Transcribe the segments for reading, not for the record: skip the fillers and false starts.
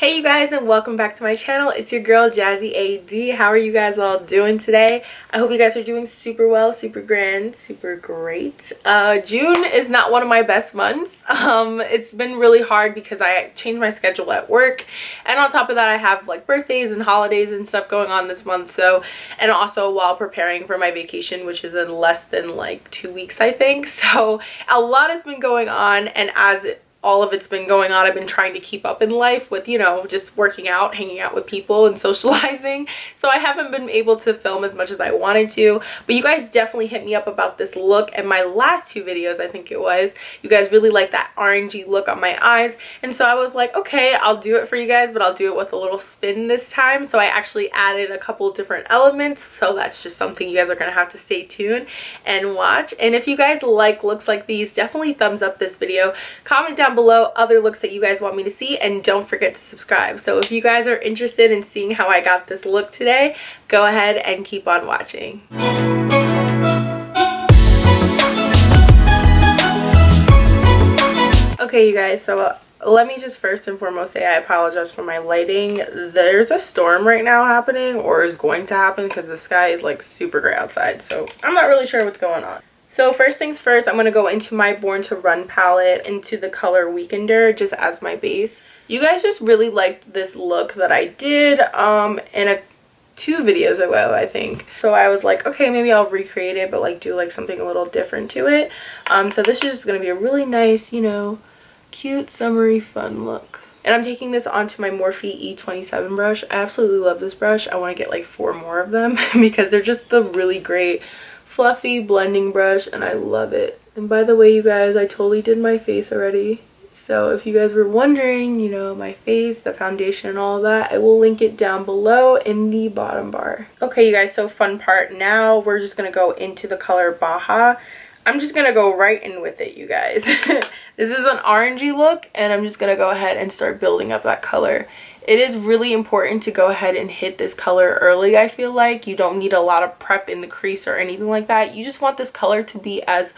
Hey you guys, and welcome back to my channel. It's your girl JazzyAD. How are you guys all doing today? I hope you guys are doing super well, super grand, super great. June is not one of my best months. It's been really hard because I changed my schedule at work, and on top of that I have like birthdays and holidays and stuff going on this month. So, and also while preparing for my vacation, which is in less than like 2 weeks I think. So a lot has been going on, and as all of it's been going on, I've been trying to keep up in life with, you know, just working out, hanging out with people and socializing. So I haven't been able to film as much as I wanted to, but you guys definitely hit me up about this look in my last two videos. I think it was, you guys really like that orangey look on my eyes, and so I was like, okay, I'll do it for you guys, but I'll do it with a little spin this time. So I actually added a couple different elements, so that's just something you guys are gonna have to stay tuned and watch. And if you guys like looks like these, definitely thumbs up this video, comment down below other looks that you guys want me to see, and don't forget to subscribe. So if you guys are interested in seeing how I got this look today, go ahead and keep on watching. Okay you guys, so let me just first and foremost say I apologize for my lighting. There's a storm right now happening, or is going to happen, because the sky is like super gray outside, so I'm not really sure what's going on. So first things first, I'm going to go into my Born to Run palette, into the color Weekender, just as my base. You guys just really liked this look that I did in two videos ago, I think. So I was like, okay, maybe I'll recreate it, but like do like something a little different to it. So this is just going to be a really nice, you know, cute, summery, fun look. And I'm taking this onto my Morphe E27 brush. I absolutely love this brush. I want to get like 4 more of them because they're just the really great fluffy blending brush, and I love it. And by the way, you guys, I totally did my face already. So if you guys were wondering, you know, my face, the foundation and all of that, I will link it down below in the bottom bar. Okay you guys, so fun part. Now we're just gonna go into the color Baja. I'm just gonna go right in with it, you guys. This is an orangey look, and I'm just gonna go ahead and start building up that color. It is really important to go ahead and hit this color early. I feel like you don't need a lot of prep in the crease or anything like that. You just want this color to be as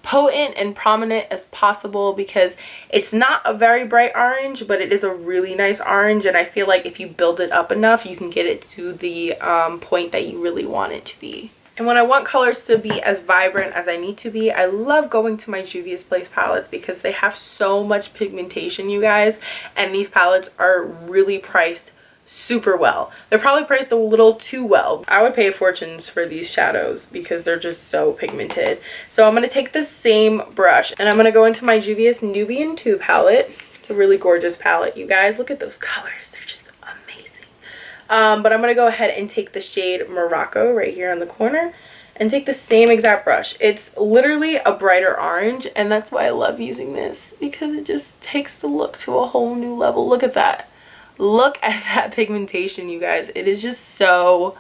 potent and prominent as possible, because it's not a very bright orange, but it is a really nice orange, and I feel like if you build it up enough, you can get it to the point that you really want it to be. And when I want colors to be as vibrant as I need to be, I love going to my Juvia's Place palettes, because they have so much pigmentation, you guys, and these palettes are really priced super well. They're probably priced a little too well. I would pay fortunes for these shadows because they're just so pigmented. So I'm going to take the same brush, and I'm going to go into my Juvia's Nubian 2 palette. It's a really gorgeous palette, you guys. Look at those colors. They're just but I'm going to go ahead and take the shade Morocco right here on the corner and take the same exact brush. It's literally a brighter orange, and that's why I love using this, because it just takes the look to a whole new level. Look at that. Look at that pigmentation, you guys. It is just so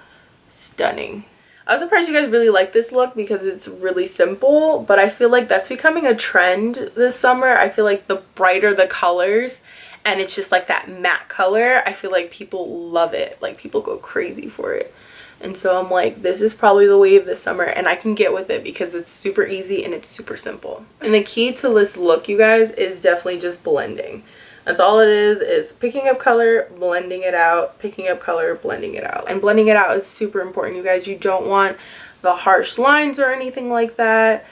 stunning. I was surprised you guys really like this look because it's really simple, but I feel like that's becoming a trend this summer. I feel like the brighter the colors, and it's just like that matte color, I feel like people love it. Like people go crazy for it. And so I'm like, this is probably the wave this summer, and I can get with it because it's super easy and it's super simple. And the key to this look, you guys, is definitely just blending. That's all it is picking up color, blending it out, picking up color, blending it out. And blending it out is super important, you guys. You don't want the harsh lines or anything like that.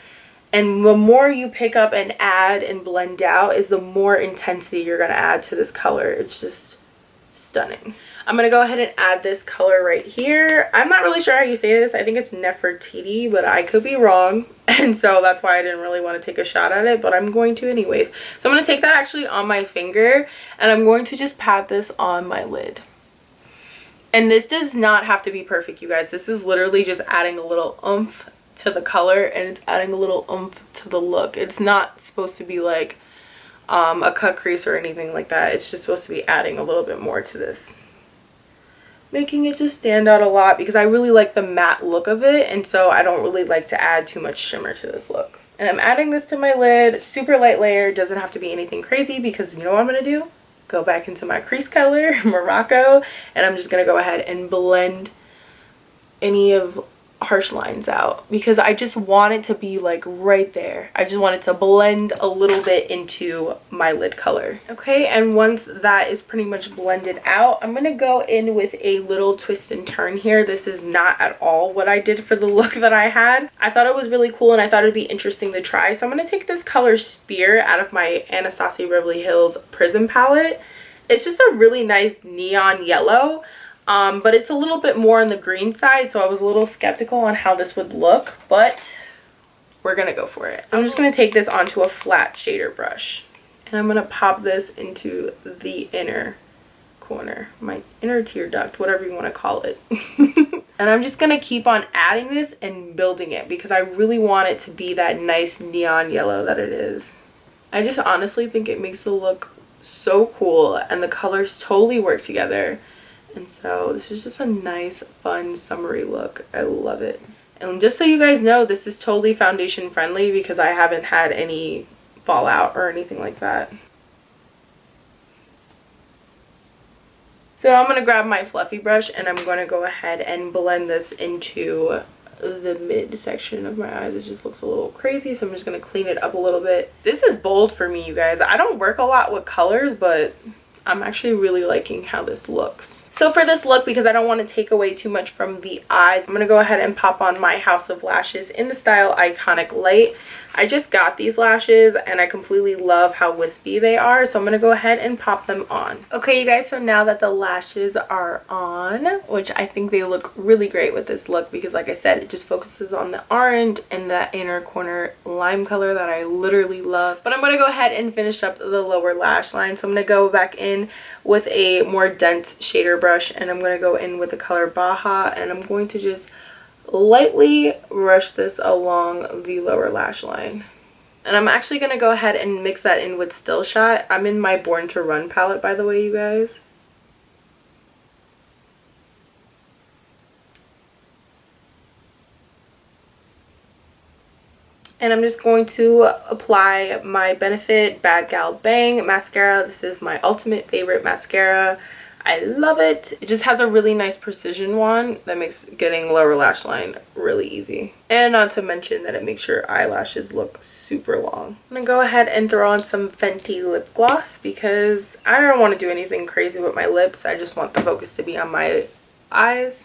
And the more you pick up and add and blend out is the more intensity you're going to add to this color. It's just stunning. I'm going to go ahead and add this color right here. I'm not really sure how you say this. I think it's Nefertiti, but I could be wrong. And so that's why I didn't really want to take a shot at it, but I'm going to anyways. So I'm going to take that actually on my finger, and I'm going to just pat this on my lid. And this does not have to be perfect, you guys. This is literally just adding a little oomph to the color, and it's adding a little oomph to the look. It's not supposed to be like a cut crease or anything like that. It's just supposed to be adding a little bit more to this, making it just stand out a lot, because I really like the matte look of it, and so I don't really like to add too much shimmer to this look. And I'm adding this to my lid, super light layer. Doesn't have to be anything crazy, because you know what I'm going to do? Go back into my crease color, Morocco, and I'm just going to go ahead and blend any of harsh lines out because I just want it to be like right there. I just want it to blend a little bit into my lid color. Okay, and once that is pretty much blended out, I'm gonna go in with a little twist and turn here. This is not at all what I did for the look that I had. I thought it was really cool and I thought it'd be interesting to try. So I'm gonna take this color Spear out of my Anastasia Beverly Hills Prism Palette. It's just a really nice neon yellow. But it's a little bit more on the green side, so I was a little skeptical on how this would look, but we're gonna go for it. I'm just gonna take this onto a flat shader brush, and I'm gonna pop this into the inner corner, my inner tear duct, whatever you want to call it. And I'm just gonna keep on adding this and building it because I really want it to be that nice neon yellow that it is. I just honestly think it makes the look so cool, and the colors totally work together. And so this is just a nice, fun, summery look. I love it. And just so you guys know, this is totally foundation friendly because I haven't had any fallout or anything like that. So I'm going to grab my fluffy brush and I'm going to go ahead and blend this into the mid section of my eyes. It just looks a little crazy, so I'm just going to clean it up a little bit. This is bold for me, you guys. I don't work a lot with colors, but I'm actually really liking how this looks. So for this look, because I don't want to take away too much from the eyes, I'm going to go ahead and pop on my House of Lashes in the style Iconic Light. I just got these lashes and I completely love how wispy they are, so I'm going to go ahead and pop them on. Okay, you guys, so now that the lashes are on, which I think they look really great with this look because like I said, it just focuses on the orange and that inner corner lime color that I literally love. But I'm going to go ahead and finish up the lower lash line. So I'm going to go back in with a more dense shader brush and I'm going to go in with the color Baja and I'm going to just lightly brush this along the lower lash line. And I'm actually going to go ahead and mix that in with Still Shot. I'm in my Born to Run palette, by the way, you guys. And I'm just going to apply my Benefit Bad Gal Bang mascara. This is my ultimate favorite mascara. I love it. It just has a really nice precision wand that makes getting lower lash line really easy. And not to mention that it makes your eyelashes look super long. I'm going to go ahead and throw on some Fenty lip gloss because I don't want to do anything crazy with my lips. I just want the focus to be on my eyes.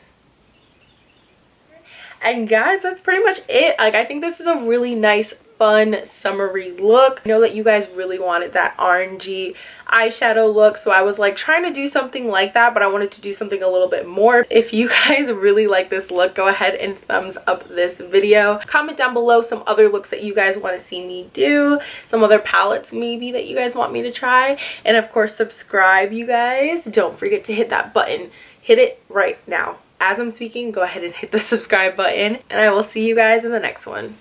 And guys, that's pretty much it. Like, I think this is a really nice, fun, summery look. I know that you guys really wanted that orangey eyeshadow look, so I was like trying to do something like that, but I wanted to do something a little bit more. If you guys really like this look, go ahead and thumbs up this video. Comment down below some other looks that you guys want to see me do, some other palettes maybe that you guys want me to try, and of course subscribe, you guys. Don't forget to hit that button. Hit it right now. As I'm speaking, go ahead and hit the subscribe button, and I will see you guys in the next one.